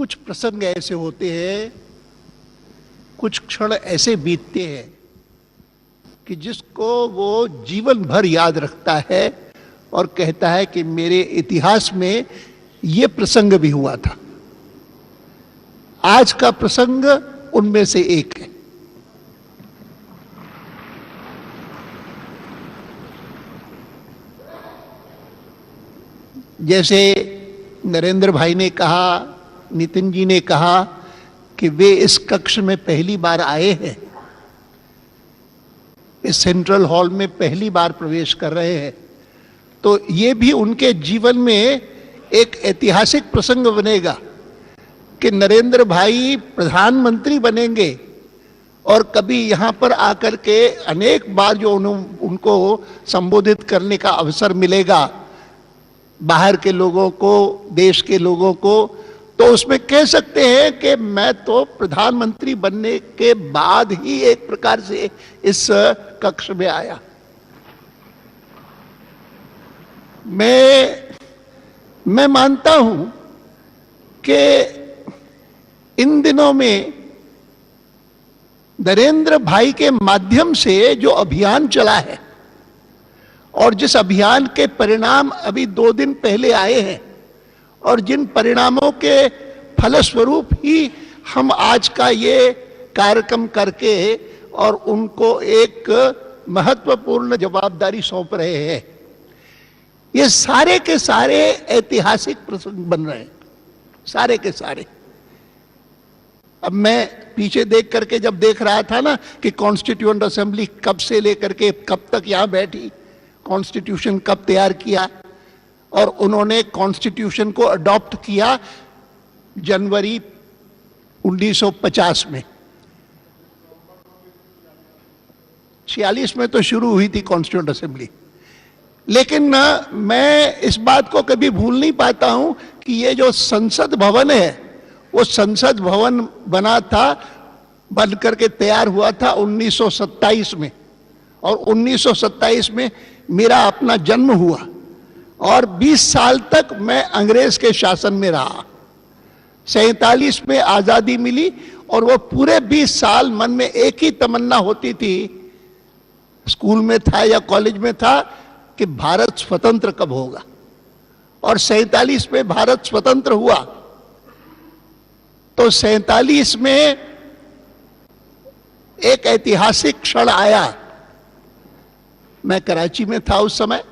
कुछ प्रसंग ऐसे होते हैं, कुछ क्षण ऐसे बीतते हैं कि जिसको वो जीवन भर याद रखता है और कहता है कि मेरे इतिहास में ये प्रसंग भी हुआ था। आज का प्रसंग उनमें से एक है। जैसे नरेंद्र भाई ने कहा, नितिन जी ने कहा कि वे इस कक्ष में पहली बार आए हैं, इस सेंट्रल हॉल में पहली बार प्रवेश कर रहे हैं, तो ये भी उनके जीवन में एक ऐतिहासिक प्रसंग बनेगा कि नरेंद्र भाई प्रधानमंत्री बनेंगे और कभी यहां पर आकर के अनेक बार जो उनको संबोधित करने का अवसर मिलेगा बाहर के लोगों को, देश के लोगों को, तो उसमें कह सकते हैं कि मैं तो प्रधानमंत्री बनने के बाद ही एक प्रकार से इस कक्ष में आया। मैं मानता हूं कि इन दिनों में नरेंद्र भाई के माध्यम से जो अभियान चला है और जिस अभियान के परिणाम अभी 2 दिन पहले आए हैं और जिन परिणामों के फलस्वरूप ही हम आज का ये कार्यक्रम करके और उनको एक महत्वपूर्ण जवाबदारी सौंप रहे हैं, ये सारे के सारे ऐतिहासिक प्रसंग बन रहे हैं, सारे के सारे। अब मैं पीछे देख करके जब देख रहा था ना कि कॉन्स्टिट्यूएंट असेंबली कब से लेकर के कब तक यहां बैठी, कॉन्स्टिट्यूशन कब तैयार किया और उन्होंने कॉन्स्टिट्यूशन को अडॉप्ट किया जनवरी 1950 में। 46 में तो शुरू हुई थी कॉन्स्टिट्यूएंट असेंबली, लेकिन मैं इस बात को कभी भूल नहीं पाता हूं कि ये जो संसद भवन है, वो संसद भवन बना था, बन करके तैयार हुआ था 1927 में, और 1927 में मेरा अपना जन्म हुआ और 20 साल तक मैं अंग्रेज के शासन में रहा। 47 में आजादी मिली और वो पूरे 20 साल मन में एक ही तमन्ना होती थी, स्कूल में था या कॉलेज में था, कि भारत स्वतंत्र कब होगा। और 47 में भारत स्वतंत्र हुआ तो 47 में एक ऐतिहासिक क्षण आया। मैं कराची में था उस समय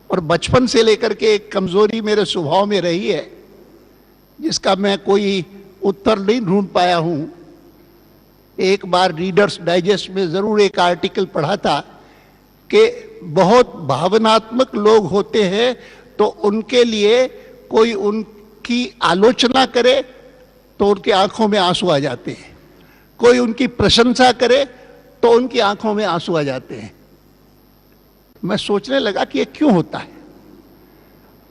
और बचपन से लेकर के एक कमजोरी मेरे स्वभाव में रही है जिसका मैं कोई उत्तर नहीं ढूंढ पाया हूं। एक बार रीडर्स डाइजेस्ट में जरूर एक आर्टिकल पढ़ा था कि बहुत भावनात्मक लोग होते हैं तो उनके लिए कोई उनकी आलोचना करे तो उनकी आंखों में आंसू आ जाते हैं, कोई उनकी प्रशंसा करे तो उनकी आंखों में आंसू आ जाते हैं। मैं सोचने लगा कि ये क्यों होता है।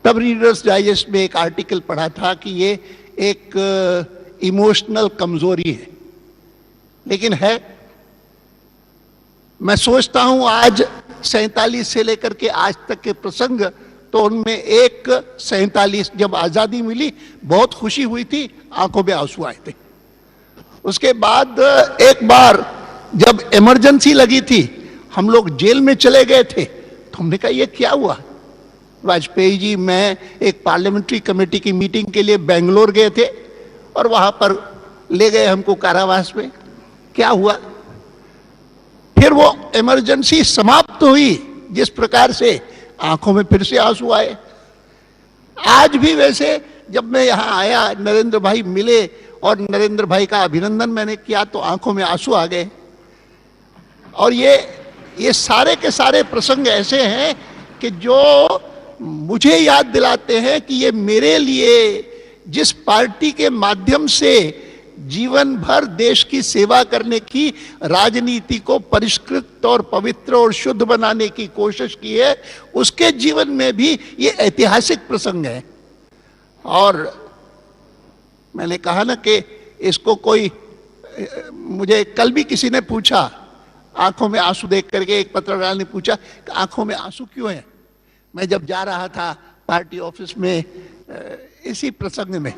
तब रीडर्स डाइजेस्ट में एक आर्टिकल पढ़ा था कि ये एक इमोशनल कमजोरी है, लेकिन है। मैं सोचता हूं आज 47 से लेकर के आज तक के प्रसंग, तो उनमें एक 47 जब आजादी मिली बहुत खुशी हुई थी, आंखों में आंसू आए थे। उसके बाद एक बार जब इमरजेंसी लगी थी, हम लोग जेल में चले गए थे, तो हमने कहा ये क्या हुआ। वाजपेयी जी, मैं एक पार्लियामेंट्री कमेटी की मीटिंग के लिए बेंगलोर गए थे और वहां पर ले गए हमको कारावास में। क्या हुआ? फिर वो इमरजेंसी समाप्त हुई, जिस प्रकार से आंखों में फिर से आंसू आए। आज भी वैसे जब मैं यहां आया, नरेंद्र भाई मिले और नरेंद्र भाई का अभिनंदन मैंने किया तो आंखों में आंसू आ गए। और ये सारे के सारे प्रसंग ऐसे हैं कि जो मुझे याद दिलाते हैं कि ये मेरे लिए जिस पार्टी के माध्यम से जीवन भर देश की सेवा करने की, राजनीति को परिष्कृत और पवित्र और शुद्ध बनाने की कोशिश की है, उसके जीवन में भी ये ऐतिहासिक प्रसंग है। और मैंने कहा ना कि इसको कोई, मुझे कल भी किसी ने पूछा, आंखों में आंसू देख करके एक पत्रकार ने पूछा कि आंखों में आंसू क्यों है। मैं जब जा रहा था पार्टी ऑफिस में इसी प्रसंग में